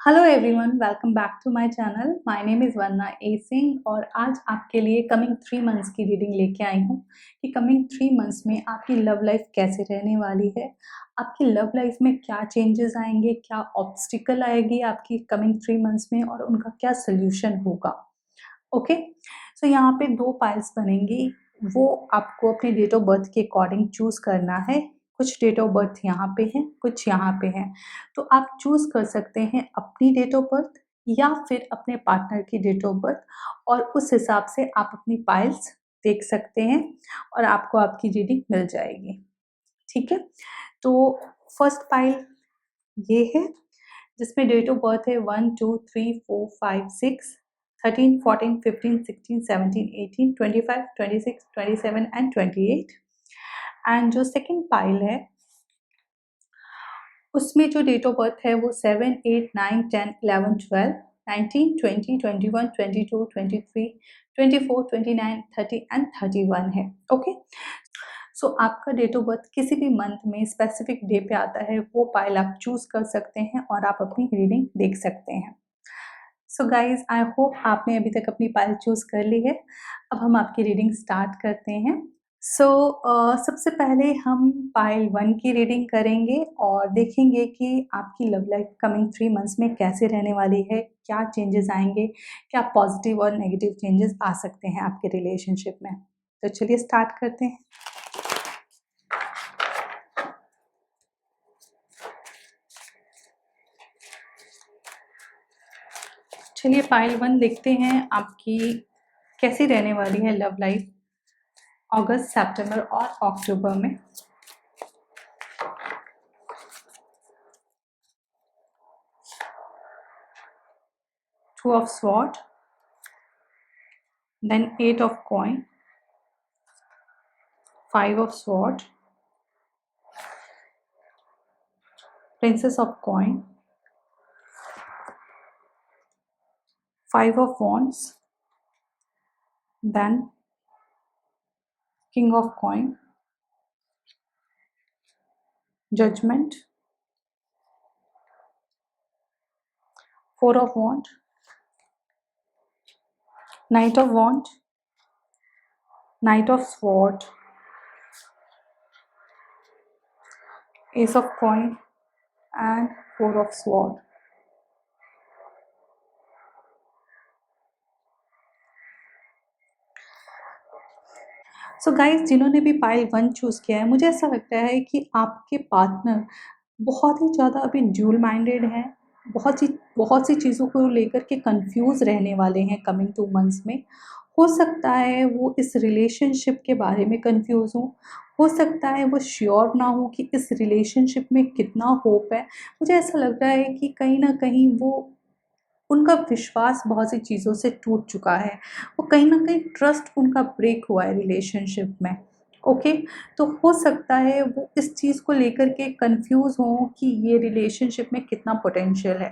Hello everyone, welcome back to my channel. My name is Vandana A Singh और आज आपके लिए कमिंग 3 मंथ्स की रीडिंग लेके आई हूँ कि कमिंग 3 मंथ्स में आपकी लव लाइफ कैसे रहने वाली है। आपकी लव लाइफ में क्या चेंजेस आएंगे, क्या ऑब्स्टिकल आएगी आपकी कमिंग 3 मंथ्स में और उनका क्या सोल्यूशन होगा। ओके, सो यहाँ पे 2 पाइल्स बनेंगी। वो आपको अपने डेट ऑफ बर्थ के अकॉर्डिंग चूज़ करना है। कुछ डेट ऑफ बर्थ यहाँ पे है, कुछ यहाँ पे है। तो आप चूज़ कर सकते हैं अपनी डेट ऑफ बर्थ या फिर अपने पार्टनर की डेट ऑफ बर्थ और उस हिसाब से आप अपनी पाइल्स देख सकते हैं और आपको आपकी रीडिंग मिल जाएगी। ठीक है, तो फर्स्ट पाइल ये है जिसमें डेट ऑफ बर्थ है 1 2 3 4 5 6 13 14 15 16 17 18 25 26 27 एंड 28। एंड जो सेकंड पाइल है उसमें जो डेट ऑफ बर्थ है वो 7 8 9 10 11 12 19 20 21 22 23 24 29 30 एंड 31 है। ओके, सो आपका डेट ऑफ बर्थ किसी भी मंथ में स्पेसिफिक डे पे आता है, वो पाइल आप चूज कर सकते हैं और आप अपनी रीडिंग देख सकते हैं। सो गाइज, आई होप आपने अभी तक अपनी पाइल चूज कर ली है। अब हम आपकी रीडिंग स्टार्ट करते हैं। सो सबसे पहले हम पाइल 1 की रीडिंग करेंगे और देखेंगे कि आपकी लव लाइफ कमिंग 3 मंथ्स में कैसे रहने वाली है, क्या चेंजेस आएंगे, क्या पॉजिटिव और नेगेटिव चेंजेस आ सकते हैं आपके रिलेशनशिप में। तो चलिए स्टार्ट करते हैं। चलिए पाइल 1 देखते हैं आपकी कैसी रहने वाली है लव लाइफ अगस्त, सितंबर और अक्टूबर में। Two of sword, then 8 of coin, 5 of sword, princess of coin, 5 of wands, then king of coin, judgment, 4 of wand, knight of wand, knight of sword, ace of coin and 4 of sword। So guys, जिन्होंने भी pile 1 choose किया है, मुझे ऐसा लगता है कि आपके पार्टनर बहुत ही ज़्यादा अभी ड्यूल माइंडेड हैं। बहुत सी चीज़ों को लेकर के कंफ्यूज रहने वाले हैं कमिंग 2 मंथ्स में। हो सकता है वो इस रिलेशनशिप के बारे में कंफ्यूज हो सकता है वो श्योर ना हो कि इस रिलेशनशिप में कितना होप है। मुझे ऐसा लग रहा है कि कहीं ना कहीं वो उनका विश्वास बहुत सी चीज़ों से टूट चुका है। वो कहीं न कहीं ट्रस्ट उनका ब्रेक हुआ है रिलेशनशिप में। ओके, तो हो सकता है वो इस चीज़ को लेकर के कन्फ्यूज़ हों कि ये रिलेशनशिप में कितना पोटेंशियल है।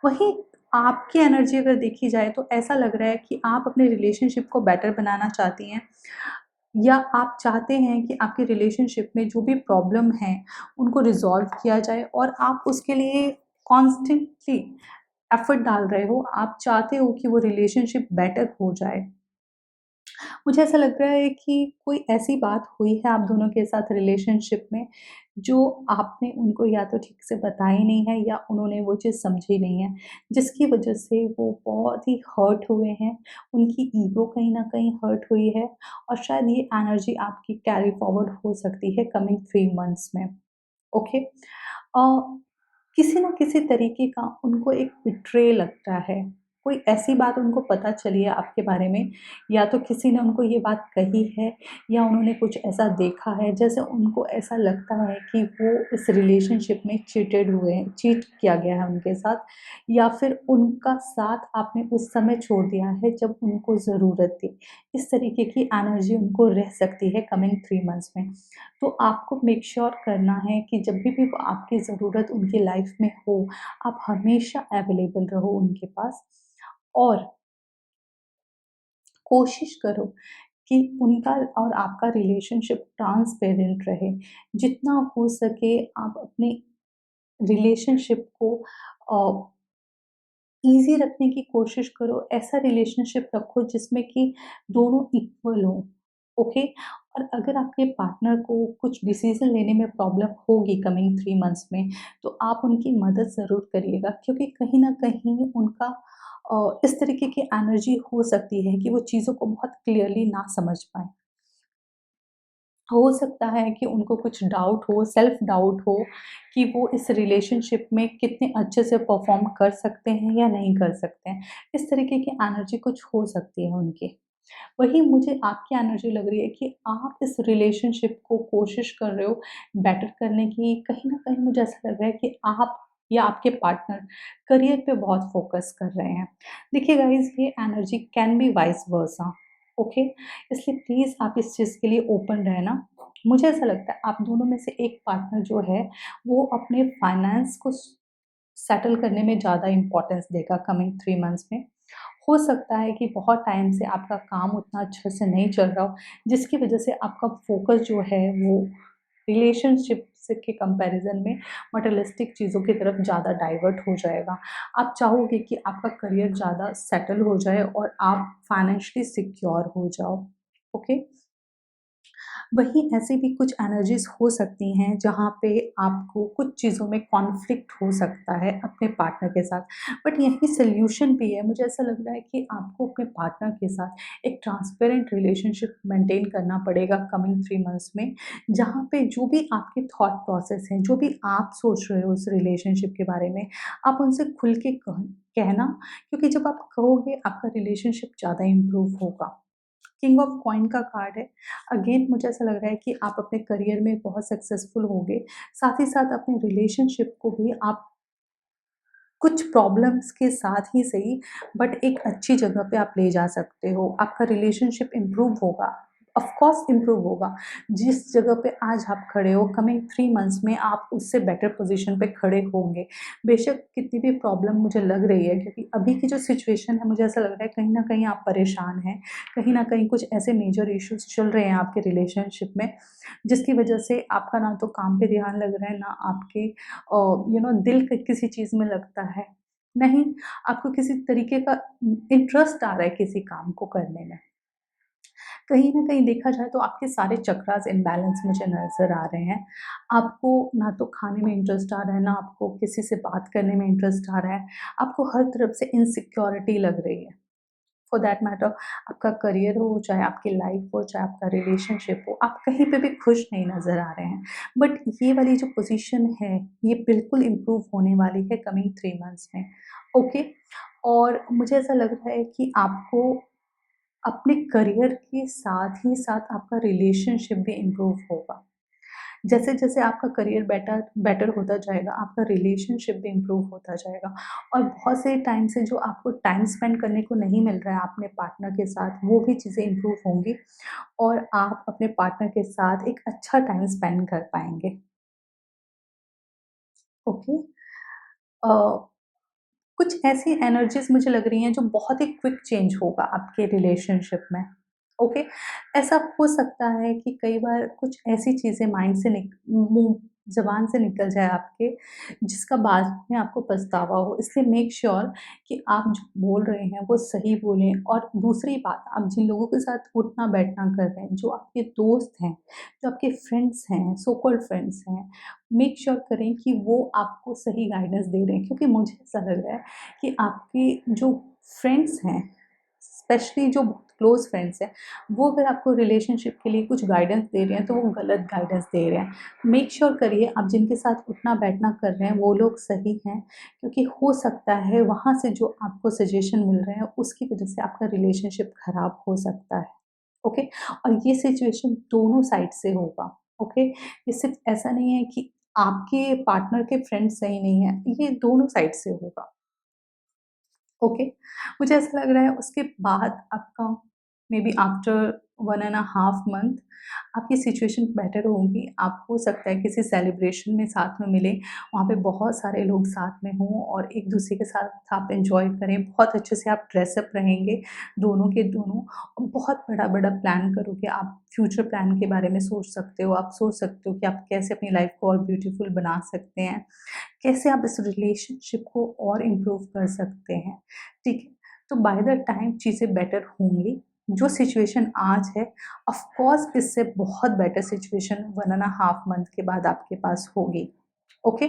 वहीं आपकी एनर्जी अगर देखी जाए तो ऐसा लग रहा है कि आप अपने रिलेशनशिप को बेटर बनाना चाहती हैं या आप चाहते हैं कि आपके रिलेशनशिप में जो भी प्रॉब्लम है उनको रिज़ॉल्व किया जाए और आप उसके लिए कॉन्स्टेंटली एफर्ट डाल रहे हो। आप चाहते हो कि वो रिलेशनशिप बेटर हो जाए। मुझे ऐसा लग रहा है कि कोई ऐसी बात हुई है आप दोनों के साथ रिलेशनशिप में जो आपने उनको या तो ठीक से बताई नहीं है या उन्होंने वो चीज़ समझी नहीं है, जिसकी वजह से वो बहुत ही हर्ट हुए हैं। उनकी ईगो कहीं न कहीं हर्ट हुई है और शायद ये एनर्जी आपकी कैरी फॉरवर्ड हो सकती है कमिंग 3 मंथ्स में। ओके, किसी न किसी तरीके का उनको एक बिट्रे लगता है। कोई ऐसी बात उनको पता चली है आपके बारे में, या तो किसी ने उनको ये बात कही है या उन्होंने कुछ ऐसा देखा है जैसे उनको ऐसा लगता है कि वो इस रिलेशनशिप में चीटेड हुए हैं, चीट किया गया है उनके साथ, या फिर उनका साथ आपने उस समय छोड़ दिया है जब उनको ज़रूरत थी। इस तरीके की एनर्जी उनको रह सकती है कमिंग 3 मंथ्स में। तो आपको मेक श्योर करना है कि जब भी वो आपकी ज़रूरत उनकी लाइफ में हो, आप हमेशा अवेलेबल रहो उनके पास और कोशिश करो कि उनका और आपका रिलेशनशिप ट्रांसपेरेंट रहे। जितना हो सके आप अपने रिलेशनशिप को ईज़ी रखने की कोशिश करो, ऐसा रिलेशनशिप रखो जिसमें कि दोनों इक्वल हों, ओके? और अगर आपके पार्टनर को कुछ डिसीज़न लेने में प्रॉब्लम होगी कमिंग 3 मंथ्स में, तो आप उनकी मदद ज़रूर करिएगा, क्योंकि कहीं न कहीं उनका इस तरीके की एनर्जी हो सकती है कि वो चीज़ों को बहुत क्लियरली ना समझ पाएँ। हो सकता है कि उनको कुछ डाउट हो, सेल्फ डाउट हो कि वो इस रिलेशनशिप में कितने अच्छे से परफ़ॉर्म कर सकते हैं या नहीं कर सकते हैं। इस तरीके की एनर्जी कुछ हो सकती है उनकी। वही मुझे आपकी एनर्जी लग रही है कि आप इस रिलेशनशिप को कोशिश कर रहे हो बेटर करने की। कहीं न कहीं मुझे ऐसा लग रहा है कि आप या आपके पार्टनर करियर पे बहुत फ़ोकस कर रहे हैं। देखिए गाइज़, ये energy can be vice versa, okay? इसलिए प्लीज़ आप इस चीज़ के लिए ओपन रहना। मुझे ऐसा लगता है आप दोनों में से एक पार्टनर जो है, वो अपने फाइनेंस को सेटल करने में ज़्यादा इम्पोर्टेंस देगा कमिंग 3 मंथ्स में। हो सकता है कि बहुत टाइम से आपका काम उतना अच्छे से नहीं चल रहा हो, जिसकी वजह से आपका फ़ोकस जो है वो रिलेशनशिप से के कंपैरिज़न में मटेरियलिस्टिक चीज़ों की तरफ ज़्यादा डाइवर्ट हो जाएगा। आप चाहोगे कि आपका करियर ज़्यादा सेटल हो जाए और आप फाइनेंशियली सिक्योर हो जाओ, ओके? वहीं ऐसी भी कुछ एनर्जीज़ हो सकती हैं जहाँ पे आपको कुछ चीज़ों में कॉन्फ्लिक्ट हो सकता है अपने पार्टनर के साथ। बट यही सॉल्यूशन भी है। मुझे ऐसा लग रहा है कि आपको अपने पार्टनर के साथ एक ट्रांसपेरेंट रिलेशनशिप मेंटेन करना पड़ेगा कमिंग 3 मंथ्स में, जहाँ पे जो भी आपके थॉट प्रोसेस हैं, जो भी आप सोच रहे हो उस रिलेशनशिप के बारे में, आप उनसे खुल के कहना, क्योंकि जब आप कहोगे आपका रिलेशनशिप ज़्यादा इम्प्रूव होगा। किंग ऑफ कॉइन का कार्ड है। अगेन मुझे ऐसा लग रहा है कि आप अपने करियर में बहुत सक्सेसफुल होंगे। साथ ही साथ अपने रिलेशनशिप को भी आप कुछ प्रॉब्लम्स के साथ ही सही, बट एक अच्छी जगह पे आप ले जा सकते हो। आपका रिलेशनशिप इम्प्रूव होगा, ऑफ कोर्स इम्प्रूव होगा। जिस जगह पे आज आप खड़े हो कमिंग 3 मंथ्स में आप उससे बेटर पोज़ीशन पे खड़े होंगे। बेशक कितनी भी प्रॉब्लम मुझे लग रही है, क्योंकि अभी की जो सिचुएशन है मुझे ऐसा लग रहा है कहीं न कहीं आप परेशान हैं। कहीं न कहीं कुछ ऐसे मेजर इश्यूज़ चल रहे हैं आपके रिलेशनशिप में, जिसकी वजह से आपका ना तो काम पे ध्यान लग रहा है, ना आपके दिल किसी चीज़ में लगता है। नहीं, आपको किसी तरीके का इंटरेस्ट आ रहा है किसी काम को करने में। कहीं न कहीं देखा जाए तो आपके सारे चक्रास इम्बैलेंस मुझे नज़र आ रहे हैं। आपको ना तो खाने में इंटरेस्ट आ रहा है, ना आपको किसी से बात करने में इंटरेस्ट आ रहा है। आपको हर तरफ से इनसिक्योरिटी लग रही है। फॉर दैट मैटर, आपका करियर हो, चाहे आपकी लाइफ हो, चाहे आपका रिलेशनशिप हो, आप कहीं पे भी खुश नहीं नज़र आ रहे हैं। बट ये वाली जो पोज़ीशन है, ये बिल्कुल इम्प्रूव होने वाली है कमिंग 3 मंथ्स में, ओके? और मुझे ऐसा लग रहा है कि आपको अपने करियर के साथ ही साथ आपका रिलेशनशिप भी इम्प्रूव होगा। जैसे-जैसे आपका करियर बेटर बेटर होता जाएगा, आपका रिलेशनशिप भी इम्प्रूव होता जाएगा, और बहुत से टाइम से जो आपको टाइम स्पेंड करने को नहीं मिल रहा है अपने पार्टनर के साथ, वो भी चीज़ें इम्प्रूव होंगी और आप अपने पार्टनर के साथ एक अच्छा टाइम स्पेंड कर पाएँगे। ओके? अ, कुछ ऐसी एनर्जीज़ मुझे लग रही हैं जो बहुत ही क्विक चेंज होगा आपके रिलेशनशिप में, ओके? ऐसा हो सकता है कि कई बार कुछ ऐसी चीज़ें माइंड से मुँह ज़बान से निकल जाए आपके, जिसका बाद में आपको पछतावा हो। इसलिए मेक श्योर कि आप जो बोल रहे हैं वो सही बोलें। और दूसरी बात, आप जिन लोगों के साथ उठना-बैठना कर रहे हैं, जो आपके दोस्त हैं, जो आपके फ्रेंड्स हैं, सो कॉल्ड फ्रेंड्स हैं, मेक श्योर करें कि वो आपको सही गाइडेंस दे रहे हैं, क्योंकि मुझे ऐसा लग रहा है कि आपके जो फ्रेंड्स हैं, स्पेशली जो क्लोज फ्रेंड्स हैं, वो अगर आपको रिलेशनशिप के लिए कुछ गाइडेंस दे रहे हैं तो वो गलत गाइडेंस दे रहे हैं। मेक श्योर करिए आप जिनके साथ उठना बैठना कर रहे हैं वो लोग सही हैं, क्योंकि हो सकता है वहाँ से जो आपको सजेशन मिल रहे हैं उसकी वजह से आपका रिलेशनशिप खराब हो सकता है, ओके? और ये सिचुएशन दोनों साइड से होगा, ओके? ये सिर्फ ऐसा नहीं है कि आपके पार्टनर के फ्रेंड्स सही नहीं है, ये दोनों साइड से होगा, ओके? मुझे ऐसा लग रहा है उसके बाद आपका मे बी आफ्टर 1.5 मंथ आपकी सिचुएशन बेटर होगी। आप हो सकता है किसी सेलिब्रेशन में साथ में मिलें, वहाँ पे बहुत सारे लोग साथ में हों और एक दूसरे के साथ आप एंजॉय करें, बहुत अच्छे से आप ड्रेसअप रहेंगे दोनों के दोनों, और बहुत बड़ा बड़ा प्लान करोगे। आप फ्यूचर प्लान के बारे में सोच सकते हो, आप सोच सकते हो कि आप कैसे अपनी लाइफ को और ब्यूटीफुल बना सकते हैं, कैसे आप इस रिलेशनशिप को और इम्प्रूव कर सकते हैं, ठीक है। तो बाय द टाइम चीज़ें बेटर होंगी। जो सिचुएशन आज है, ऑफ कोर्स इससे बहुत बेटर सिचुएशन 1.5 मंथ के बाद आपके पास होगी। ओके।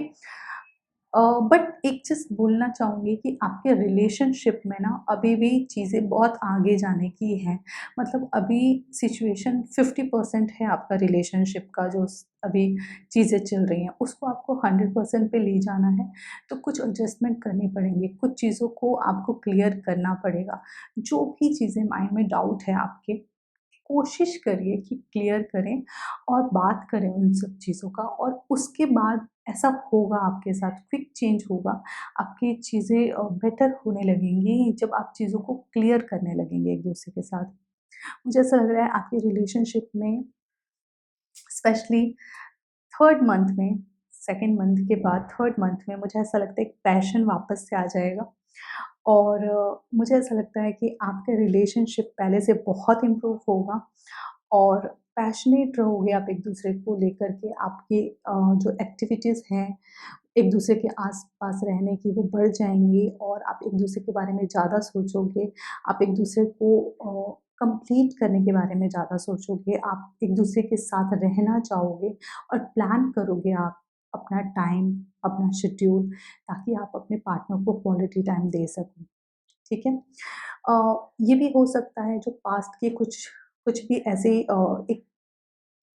बट एक चीज़ बोलना चाहूँगी कि आपके रिलेशनशिप में ना अभी भी चीज़ें बहुत आगे जाने की हैं। मतलब अभी सिचुएशन 50% है आपका रिलेशनशिप का, जो अभी चीज़ें चल रही हैं, उसको आपको 100% पे ले जाना है। तो कुछ एडजस्टमेंट करनी पड़ेंगी, कुछ चीज़ों को आपको क्लियर करना पड़ेगा। जो भी चीज़ें माइंड में डाउट है आपके, कोशिश करिए कि क्लियर करें और बात करें उन सब चीज़ों का, और उसके बाद ऐसा होगा आपके साथ, क्विक चेंज होगा। आपकी चीज़ें बेटर होने लगेंगी जब आप चीज़ों को क्लियर करने लगेंगे एक दूसरे के साथ। मुझे ऐसा लग रहा है आपकी रिलेशनशिप में स्पेशली 3rd मंथ में, 2nd मंथ के बाद 3rd मंथ में मुझे ऐसा लगता है एक पैशन वापस से आ जाएगा। और मुझे ऐसा लगता है कि आपका रिलेशनशिप पहले से बहुत इम्प्रूव होगा और पैशनेट रहोगे आप एक दूसरे को लेकर के। आपकी जो एक्टिविटीज़ हैं एक दूसरे के आस-पास रहने की, वो बढ़ जाएँगी और आप एक दूसरे के बारे में ज़्यादा सोचोगे। आप एक दूसरे को कंप्लीट करने के बारे में ज़्यादा सोचोगे। आप एक दूसरे के साथ रहना चाहोगे और प्लान करोगे आप अपना टाइम, अपना शेड्यूल, ताकि आप अपने पार्टनर को क्वालिटी टाइम दे सको, ठीक है? ये भी हो सकता है जो पास्ट के कुछ कुछ भी ऐसे एक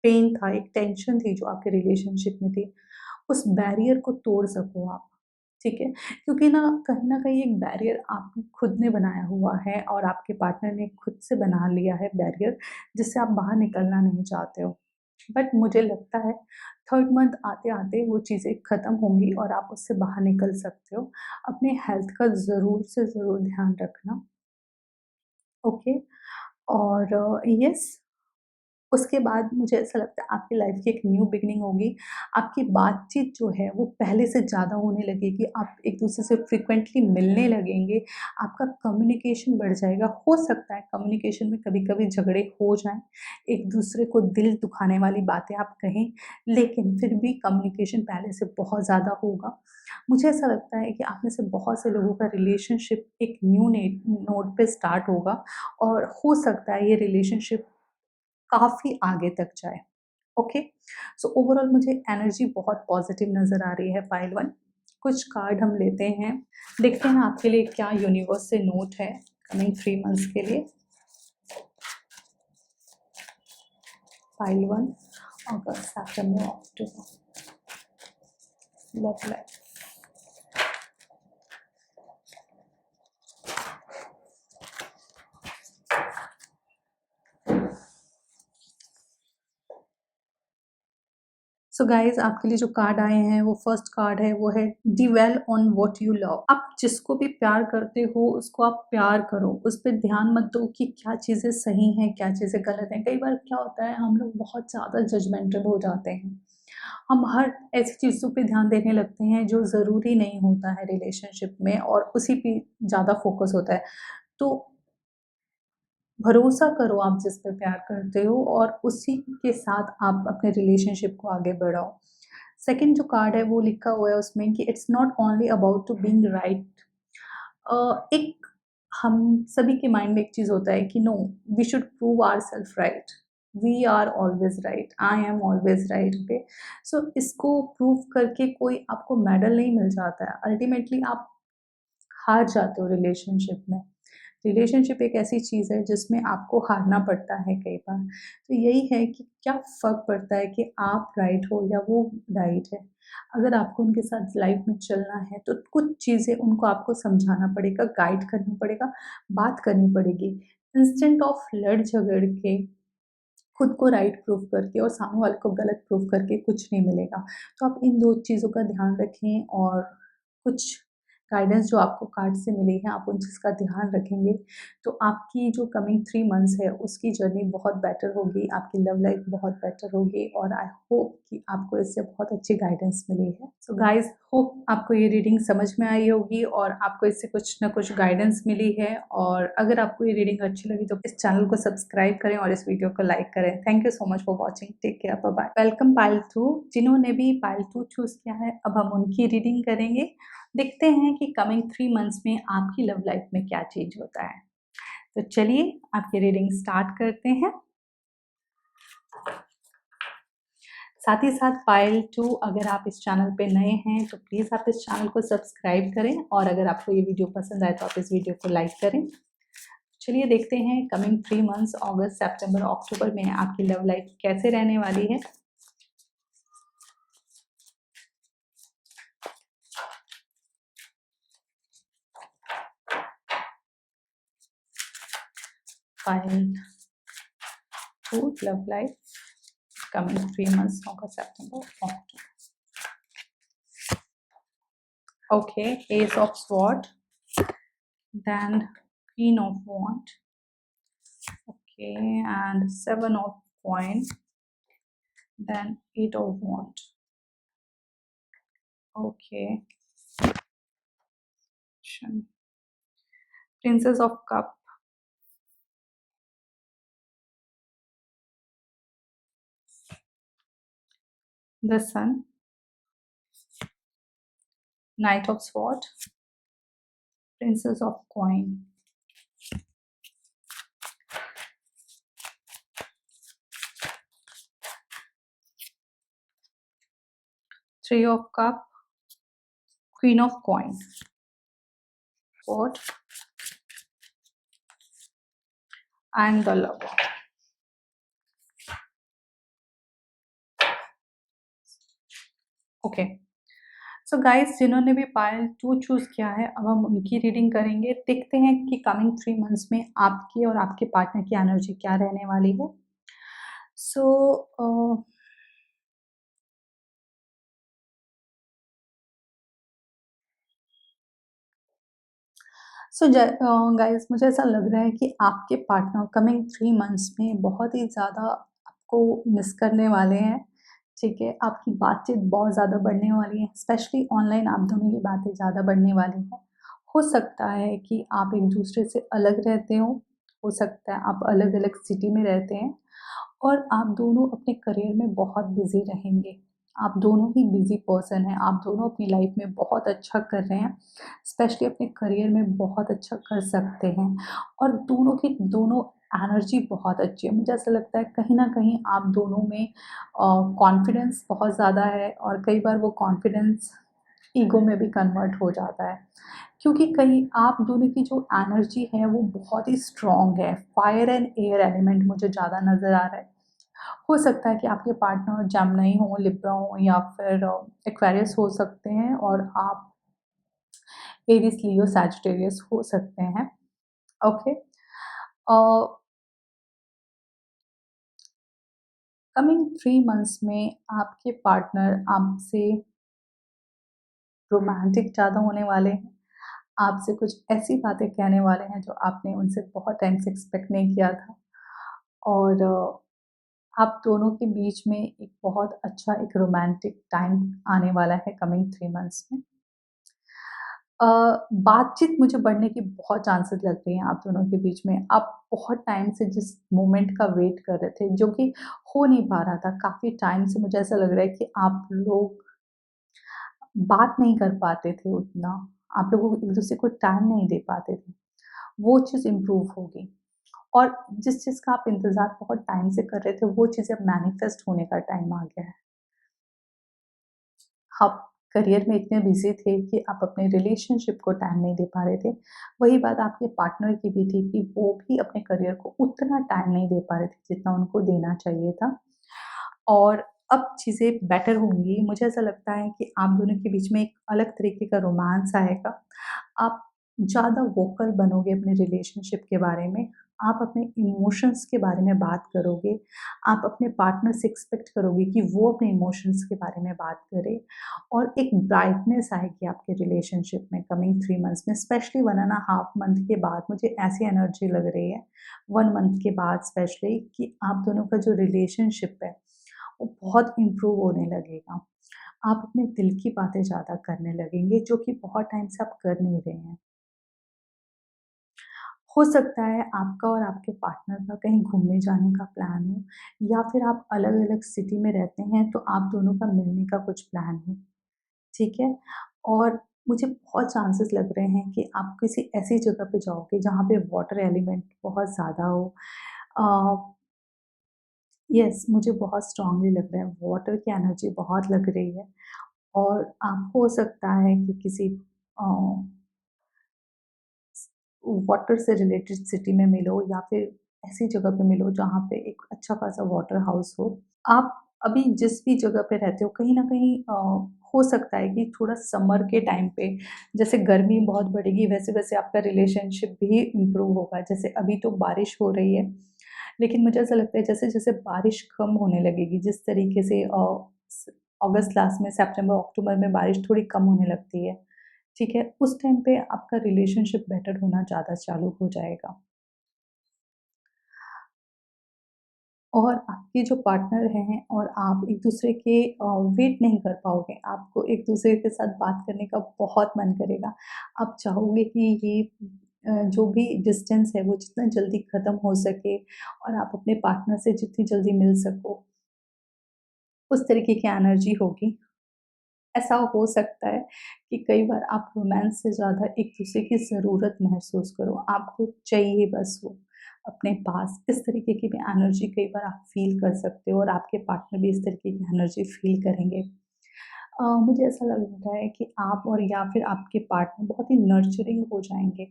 पेन था, एक टेंशन थी जो आपके रिलेशनशिप में थी, उस बैरियर को तोड़ सको आप, ठीक है? क्योंकि ना कहीं न कहीं एक बैरियर आपने खुद ने बनाया हुआ है और आपके पार्टनर ने खुद से बना लिया है बैरियर, जिससे आप बाहर निकलना नहीं चाहते हो। बट मुझे लगता है 3rd मंथ आते-आते वो चीज़ें ख़त्म होंगी और आप उससे बाहर निकल सकते हो। अपने हेल्थ का ज़रूर से ज़रूर ध्यान रखना, ओके? और यस, उसके बाद मुझे ऐसा लगता है आपकी लाइफ की एक न्यू बिगिनिंग होगी। आपकी बातचीत जो है वो पहले से ज़्यादा होने लगेगी, आप एक-दूसरे से फ्रीक्वेंटली मिलने लगेंगे, आपका कम्युनिकेशन बढ़ जाएगा। हो सकता है कम्युनिकेशन में कभी-कभी झगड़े हो जाएँ, एक-दूसरे को दिल दुखाने वाली बातें आप कहें, लेकिन फिर भी कम्युनिकेशन पहले से बहुत ज़्यादा होगा। मुझे ऐसा लगता है कि आप में से बहुत से लोगों का रिलेशनशिप एक न्यू नोट पे स्टार्ट होगा और हो सकता है ये रिलेशनशिप काफ़ी आगे तक जाए। ओके, सो ओवरऑल मुझे एनर्जी बहुत पॉजिटिव नज़र आ रही है फाइल 1। कुछ कार्ड हम लेते हैं, देखते हैं आपके लिए क्या यूनिवर्स से नोट है कमिंग 3 मंथ्स के लिए। फाइल 1, अगस्त, सितंबर, अक्टूबर, लव लाइफ। सो गाइज़, आपके लिए जो कार्ड आए हैं वो फर्स्ट कार्ड है, वो है डिवेल ऑन व्हाट यू लव। आप जिसको भी प्यार करते हो उसको आप प्यार करो, उस पे ध्यान मत दो कि क्या चीज़ें सही हैं, क्या चीज़ें गलत हैं। कई बार क्या होता है, हम लोग बहुत ज़्यादा जजमेंटल हो जाते हैं। हम हर ऐसी चीज़ों पे ध्यान देने लगते हैं जो ज़रूरी नहीं होता है रिलेशनशिप में, और उसी पे ज़्यादा फ़ोकस होता है। तो भरोसा करो आप जिस पे प्यार करते हो और उसी के साथ आप अपने रिलेशनशिप को आगे बढ़ाओ। सेकंड जो कार्ड है वो लिखा हुआ है उसमें कि it's not only about to being right. एक हम सभी के माइंड में एक चीज़ होता है कि no, we should prove ourselves right, we are always right, I am always right, okay. So इसको प्रूव करके कोई आपको मेडल नहीं मिल जाता है, अल्टीमेटली आप हार जाते हो रिलेशनशिप में। रिलेशनशिप एक ऐसी चीज़ है जिसमें आपको हारना पड़ता है कई बार। तो यही है कि क्या फ़र्क पड़ता है कि आप राइट हो या वो राइट है। अगर आपको उनके साथ लाइफ में चलना है तो कुछ चीज़ें उनको आपको समझाना पड़ेगा, गाइड करना पड़ेगा, बात करनी पड़ेगी। इंस्टेंट ऑफ लड़ झगड़ के, खुद को राइट प्रूव करके और सामने वाले को गलत प्रूव करके कुछ नहीं मिलेगा। तो आप इन 2 चीज़ों का ध्यान रखें और कुछ गाइडेंस जो आपको कार्ड से मिली है, आप उन चीज़ का ध्यान रखेंगे तो आपकी जो कमिंग 3 मंथ्स है उसकी जर्नी बहुत बेटर होगी, आपकी लव लाइफ बहुत बेटर होगी और आई होप कि आपको इससे बहुत अच्छी गाइडेंस मिली है। सो गाइस, होप आपको ये रीडिंग समझ में आई होगी और आपको इससे कुछ ना कुछ गाइडेंस मिली है। और अगर आपको ये रीडिंग अच्छी लगी तो इस चैनल को सब्सक्राइब करें और इस वीडियो को लाइक करें। Thank you so much for watching. Take care, bye bye. Welcome पाइल 2। जिन्होंने भी पाइल 2 चूज किया है, अब हम उनकी रीडिंग करेंगे। देखते हैं कि कमिंग 3 मंथ्स में आपकी लव लाइफ में क्या चेंज होता है। तो चलिए आपकी रीडिंग स्टार्ट करते हैं। साथ ही साथ पायल 2, अगर आप इस चैनल पे नए हैं तो प्लीज़ आप इस चैनल को सब्सक्राइब करें और अगर आपको ये वीडियो पसंद आए तो आप इस वीडियो को लाइक करें। चलिए देखते हैं कमिंग 3 मंथ्स अगस्त, सितंबर, अक्टूबर में आपकी लव लाइफ कैसे रहने वाली है। पायल 2 love life coming 3 months, August, September, October. Okay, Ace of Sword, then Queen of Wand, okay, and 7 of Coin, then 8 of Wand. Okay, Princess of Cup, the Sun, Knight of Sword, Princess of Coin, Three of Cup, Queen of Coin, Sword, and the Lover. Okay, so guys, जिन्होंने भी पायल 2 choose किया है, अब हम उनकी reading करेंगे। देखते हैं कि कमिंग 3 मंथ्स में आपकी और आपके पार्टनर की एनर्जी क्या रहने वाली है। सो गाइस, मुझे ऐसा लग रहा है कि आपके पार्टनर कमिंग 3 मंथ्स में बहुत ही ज़्यादा आपको मिस करने वाले हैं, ठीक है? आपकी बातचीत बहुत ज़्यादा बढ़ने वाली है, स्पेशली ऑनलाइन आप दोनों की बातें ज़्यादा बढ़ने वाली हैं। हो सकता है कि आप एक-दूसरे से अलग रहते हो सकता है आप अलग-अलग सिटी में रहते हैं और आप दोनों अपने करियर में बहुत बिज़ी रहेंगे। आप दोनों ही बिज़ी पर्सन हैं, आप दोनों अपनी लाइफ में बहुत अच्छा कर रहे हैं, स्पेशली अपने करियर में बहुत अच्छा कर सकते हैं और दोनों की दोनों एनर्जी बहुत अच्छी है। मुझे ऐसा लगता है कहीं न कहीं आप दोनों में कॉन्फिडेंस बहुत ज़्यादा है और कई बार वो कॉन्फिडेंस ईगो में भी कन्वर्ट हो जाता है, क्योंकि कहीं आप दोनों की जो एनर्जी है वो बहुत ही स्ट्रॉन्ग है। फायर एंड एयर एलिमेंट मुझे ज़्यादा नज़र आ रहा है। हो सकता है कि आपके पार्टनर जेमिनी हो, लिब्रा हो या फिर एक्वेरियस हो सकते हैं और आप एरिस, लियो, सैजिटेरियस हो सकते हैं। ओके, कमिंग 3 मंथ्स में आपके पार्टनर आपसे रोमांटिक ज़्यादा होने वाले हैं। आपसे कुछ ऐसी बातें कहने वाले हैं जो आपने उनसे बहुत टाइम से एक्सपेक्ट नहीं किया था और आप दोनों के बीच में एक बहुत अच्छा एक रोमांटिक टाइम आने वाला है कमिंग 3 मंथ्स में। अ, बातचीत मुझे बढ़ने की बहुत चांसेस लग रही हैं आप दोनों के बीच में। आप बहुत टाइम से जिस मोमेंट का वेट कर रहे थे, जो कि हो नहीं पा रहा था, काफ़ी टाइम से मुझे ऐसा लग रहा है कि आप लोग बात नहीं कर पाते थे उतना, आप लोगों को एक-दूसरे को टाइम नहीं दे पाते थे। वो चीज़ इम्प्रूव होगी और जिस चीज़ का आप इंतज़ार बहुत टाइम से कर रहे थे, वो चीज़ें अब मैनिफेस्ट होने का टाइम आ गया है। आप करियर में इतने बिज़ी थे कि आप अपने रिलेशनशिप को टाइम नहीं दे पा रहे थे। वही बात आपके पार्टनर की भी थी कि वो भी अपने करियर को उतना टाइम नहीं दे पा रहे थे, जितना उनको देना चाहिए था और अब चीज़ें बेटर होंगी। मुझे ऐसा लगता है कि आप दोनों के बीच में एक अलग तरीके का रोमांस आएगा। आप ज़्यादा वोकल बनोगे अपने रिलेशनशिप के बारे में, आप अपने इमोशंस के बारे में बात करोगे, आप अपने पार्टनर से एक्सपेक्ट करोगे कि वो अपने इमोशंस के बारे में बात करे और एक ब्राइटनेस आएगी आपके रिलेशनशिप में कमिंग 3 मंथ्स में, specially 1 and a half month के बाद मुझे ऐसी एनर्जी लग रही है, 1 मंथ के बाद स्पेशली, कि आप दोनों का जो रिलेशनशिप है, वो बहुत इम्प्रूव होने लगेगा। आप अपने दिल की बातें ज़्यादा करने लगेंगे, जो कि बहुत टाइम से आप कर नहीं रहे हैं। हो सकता है आपका और आपके पार्टनर का कहीं घूमने जाने का प्लान हो, या फिर आप अलग-अलग सिटी में रहते हैं तो आप दोनों का मिलने का कुछ प्लान हो, ठीक है? और मुझे बहुत चांसेस लग रहे हैं कि आप किसी ऐसी जगह पे जाओगे जहाँ पे वाटर एलिमेंट बहुत ज़्यादा हो। अ, येस, मुझे बहुत स्ट्रांगली लग रहा है, वाटर की एनर्जी बहुत लग रही है, और आप हो सकता है कि किसी अ वाटर से रिलेटेड सिटी में मिलो, या फिर ऐसी जगह पे मिलो जहाँ पे एक अच्छा खासा वाटर हाउस हो। आप अभी जिस भी जगह पे रहते हो, कहीं न कहीं हो सकता है कि थोड़ा समर के टाइम पे, जैसे गर्मी बहुत बढ़ेगी वैसे-वैसे आपका रिलेशनशिप भी इम्प्रूव होगा। जैसे अभी तो बारिश हो रही है, लेकिन मुझे ऐसा लगता है जैसे-जैसे बारिश कम होने लगेगी, जिस तरीके से स अगस्त लास्ट में, सितंबर अक्टूबर में बारिश थोड़ी कम होने लगती है, ठीक है? उस टाइम पे आपका रिलेशनशिप बेटर होना ज़्यादा चालू हो जाएगा। और आपके जो पार्टनर हैं और आप एक-दूसरे के वेट नहीं कर पाओगे। आपको एक-दूसरे के साथ बात करने का बहुत मन करेगा। आप चाहोगे कि ये जो भी डिस्टेंस है वो जितना जल्दी ख़त्म हो सके, और आप अपने पार्टनर से जितनी जल्दी मिल सको, उस तरीके की एनर्जी होगी। ऐसा हो सकता है कि कई बार आप रोमांस से ज़्यादा एक-दूसरे की ज़रूरत महसूस करो, आपको चाहिए बस वो अपने पास। इस तरीके की भी एनर्जी कई बार आप फ़ील कर सकते हो, और आपके पार्टनर भी इस तरीके की एनर्जी फ़ील करेंगे। मुझे ऐसा लग रहा है कि आप और या फिर आपके पार्टनर बहुत ही नर्चरिंग हो जाएँगे।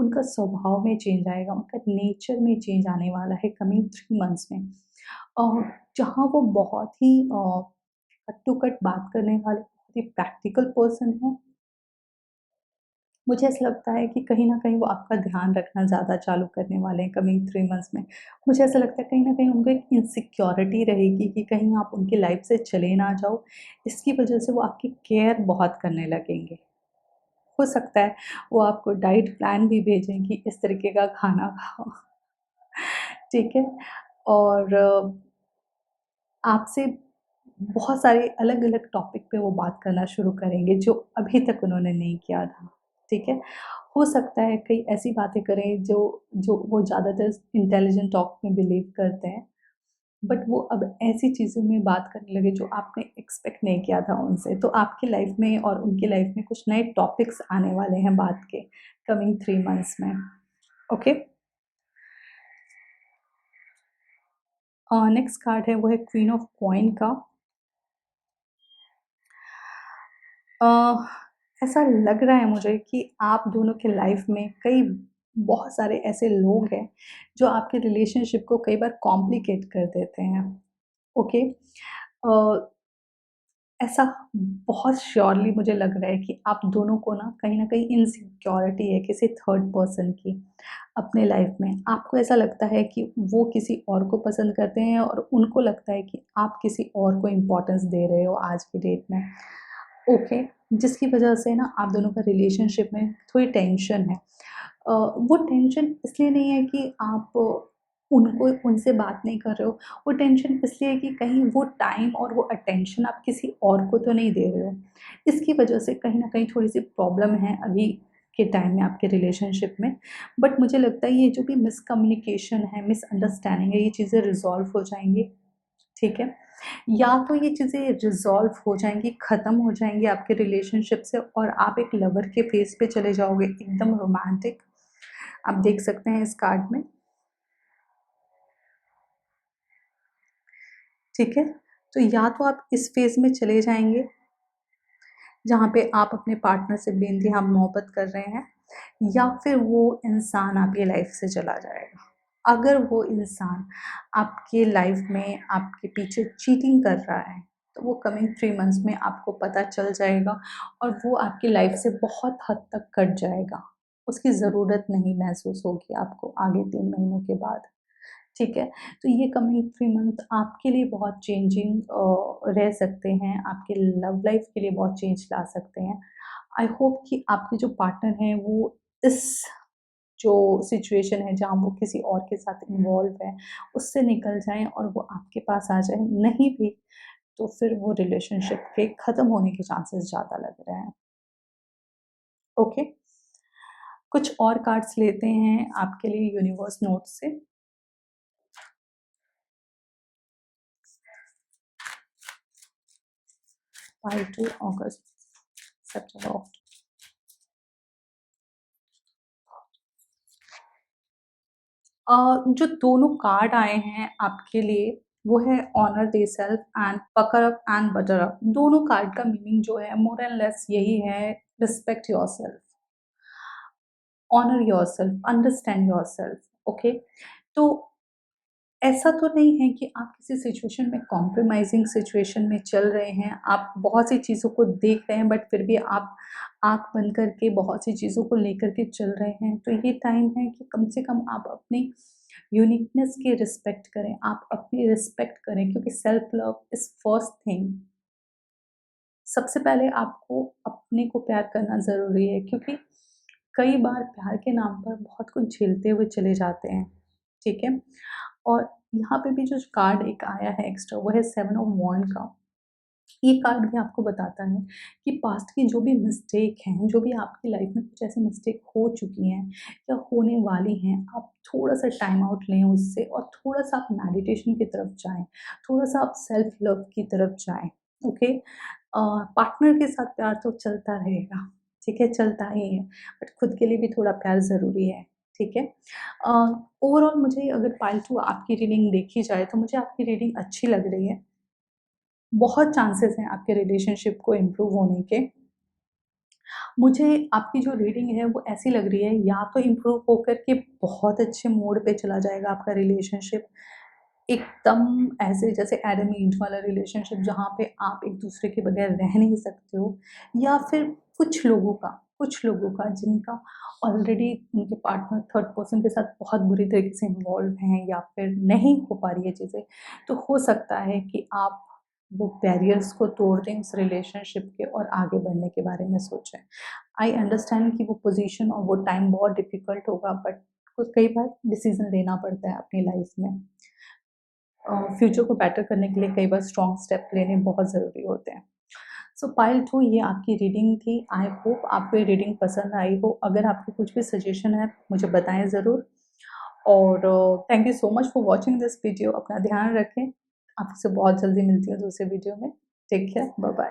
उनका स्वभाव में चेंज आएगा, उनका नेचर में चेंज आने वाला है कमिंग 3 मंथ्स में। जहाँ वो बहुत ही कट टू कट बात करने वाले, बहुत ही प्रैक्टिकल पर्सन हैं, मुझे ऐसा लगता है कि कहीं न कहीं वो आपका ध्यान रखना ज़्यादा चालू करने वाले हैं कमिंग 3 मंथ्स में। मुझे ऐसा लगता है कहीं न कहीं उनको एक इनसिक्योरिटी रहेगी कि कहीं आप उनकी लाइफ़ से चले ना जाओ, इसकी वजह से वो आपकी केयर बहुत करने लगेंगे। हो सकता है वो आपको डाइट प्लान भी भेजें कि इस तरीके का खाना खाओ, ठीक है? और आपसे बहुत सारे अलग-अलग टॉपिक पे वो बात करना शुरू करेंगे, जो अभी तक उन्होंने नहीं किया था, ठीक है? हो सकता है कई ऐसी बातें करें जो जो वो ज़्यादातर इंटेलिजेंट टॉक में बिलीव करते हैं, बट वो अब ऐसी चीज़ों में बात करने लगे जो आपने एक्सपेक्ट नहीं किया था उनसे। तो आपकी लाइफ़ में और उनकी लाइफ़ में कुछ नए टॉपिक्स आने वाले हैं बात के, कमिंग 3 मंथ्स में, ओके? नेक्स्ट कार्ड है, वो है क्वीन ऑफ कॉइन का। अ, ऐसा लग रहा है मुझे कि आप दोनों के लाइफ में कई बहुत सारे ऐसे लोग हैं जो आपके रिलेशनशिप को कई बार कॉम्प्लिकेट कर देते हैं, ओके? ऐसा बहुत श्योरली मुझे लग रहा है कि आप दोनों को ना कहीं इनसिक्योरिटी है किसी थर्ड पर्सन की अपने लाइफ में। आपको ऐसा लगता है कि वो किसी और को पसंद करते हैं, और उनको लगता है कि आप किसी और को इम्पोर्टेंस दे रहे हो आज की डेट में। ओके, जिसकी वजह से ना आप दोनों का रिलेशनशिप में थोड़ी टेंशन है। वो टेंशन इसलिए नहीं है कि आप उनको उनसे बात नहीं कर रहे हो, वो टेंशन इसलिए है कि कहीं वो टाइम और वो अटेंशन आप किसी और को तो नहीं दे रहे हो। इसकी वजह से कहीं न कहीं थोड़ी-सी प्रॉब्लम है अभी के टाइम में आपके रिलेशनशिप में। बट मुझे लगता है ये जो भी मिसकम्युनिकेशन है, मिसअंडरस्टैंडिंग है, ये चीज़ें रिज़ॉल्व हो जाएँगी, ठीक है? या तो ये चीज़ें रिज़ॉल्व हो जाएँगी, ख़त्म हो जाएँगी आपके रिलेशनशिप से, और आप एक लवर के फ़ेज़ पे चले जाओगे, एकदम रोमांटिक। आप देख सकते हैं इस कार्ड में, ठीक है? तो या तो आप इस फ़ेज़ में चले जाएँगे, जहाँ पे आप अपने पार्टनर से बेइंतहा मोहब्बत कर रहे हैं, या फिर वो इंसान आपकी लाइफ़ से चला जाएगा। अगर वो इंसान आपके लाइफ़ में आपके पीछे चीटिंग कर रहा है, तो वो कमिंग 3 मंथ्स में आपको पता चल जाएगा, और वो आपकी लाइफ़ से बहुत हद तक कट जाएगा। उसकी ज़रूरत नहीं महसूस होगी आपको आगे 3 महीनों के बाद, ठीक है? तो ये कमिंग 3 मंथ आपके लिए बहुत चेंजिंग रह सकते हैं, आपके लव लाइफ़ के लिए बहुत चेंज ला सकते हैं। आई होप कि आपके जो पार्टनर हैं वो इस जो सिचुएशन है जहाँ वो किसी और के साथ इन्वॉल्व है, उससे निकल जाएँ और वो आपके पास आ जाएँ। नहीं भी तो फिर वो रिलेशनशिप के ख़त्म होने के चांसेस ज़्यादा लग रहे हैं। ओके? कुछ और कार्ड्स लेते हैं आपके लिए यूनिवर्स नोट से। जुलाई टू अगस्त, सितंबर, जो दोनों कार्ड आए हैं आपके लिए वो है honour thy self and pucker up and butter up. दोनों कार्ड का मीनिंग जो है मोर एंड लेस यही है, respect yourself, honour yourself, understand yourself. Okay? तो ऐसा तो नहीं है कि आप किसी सिचुएशन में कॉम्प्रोमाइज़िंग सिचुएशन में चल रहे हैं, आप बहुत सी चीज़ों को देख रहे हैं बट फिर भी आप आँख बंद करके बहुत सी चीज़ों को लेकर के चल रहे हैं। तो ये टाइम है कि कम से कम आप अपनी यूनिकनेस की रिस्पेक्ट करें, आप अपनी रिस्पेक्ट करें क्योंकि self love is first thing. सबसे पहले आपको अपने को प्यार करना ज़रूरी है क्योंकि कई बार प्यार के नाम पर बहुत कुछ झेलते हुए चले जाते हैं, ठीक है? और यहाँ पे भी जो कार्ड एक आया है एक्स्ट्रा वो है 7 ऑफ वॉन्ड का। ये कार्ड भी आपको बताता है कि पास्ट की जो भी मिस्टेक हैं, जो भी आपकी लाइफ में कुछ ऐसी मिस्टेक हो चुकी हैं या होने वाली हैं, आप थोड़ा-सा टाइम आउट लें उससे और थोड़ा-सा आप मेडिटेशन की तरफ जाएँ, थोड़ा-सा आप सेल्फ लव की तरफ जाएँ, ओके? पार्टनर के साथ प्यार तो चलता रहेगा, ठीक है? चलता ही है, बट खुद के लिए भी थोड़ा प्यार ज़रूरी है, ठीक है? अ, ओवरऑल मुझे अगर पाइल 2 आपकी रीडिंग देखी जाए तो मुझे आपकी रीडिंग अच्छी लग रही है। बहुत चांसेस हैं आपके रिलेशनशिप को इम्प्रूव होने के। मुझे आपकी जो रीडिंग है वो ऐसी लग रही है या तो इम्प्रूव होकर के बहुत अच्छे मोड पे चला जाएगा आपका रिलेशनशिप, एकदम ऐसे जैसे एडम ईव वाला रिलेशनशिप जहाँ पे आप एक दूसरे के बगैर रह नहीं सकते हो, या फिर कुछ लोगों का जिनका ऑलरेडी उनके पार्टनर थर्ड पर्सन के साथ बहुत बुरी तरीके से इन्वॉल्व हैं या फिर नहीं हो पा रही है चीज़ें, तो हो सकता है कि आप वो बैरियर्स को तोड़ दें उस रिलेशनशिप के और आगे बढ़ने के बारे में सोचें। आई अंडरस्टैंड कि वो पोज़ीशन और वो टाइम बहुत डिफ़िकल्ट होगा बट कई बार डिसीज़न लेना पड़ता है अपनी लाइफ़ में। फ्यूचर को बेटर करने के लिए कई बार स्ट्रॉन्ग स्टेप लेने बहुत ज़रूरी होते हैं। सो पाइल 2 ये आपकी रीडिंग थी। आई होप आपको ये रीडिंग पसंद आई हो। अगर आपको कुछ भी सजेशन है मुझे बताएँ ज़रूर और thank you so much for watching this video. अपना ध्यान रखें। आपसे बहुत जल्दी मिलती हूँ दूसरे वीडियो में। Take care, bye bye.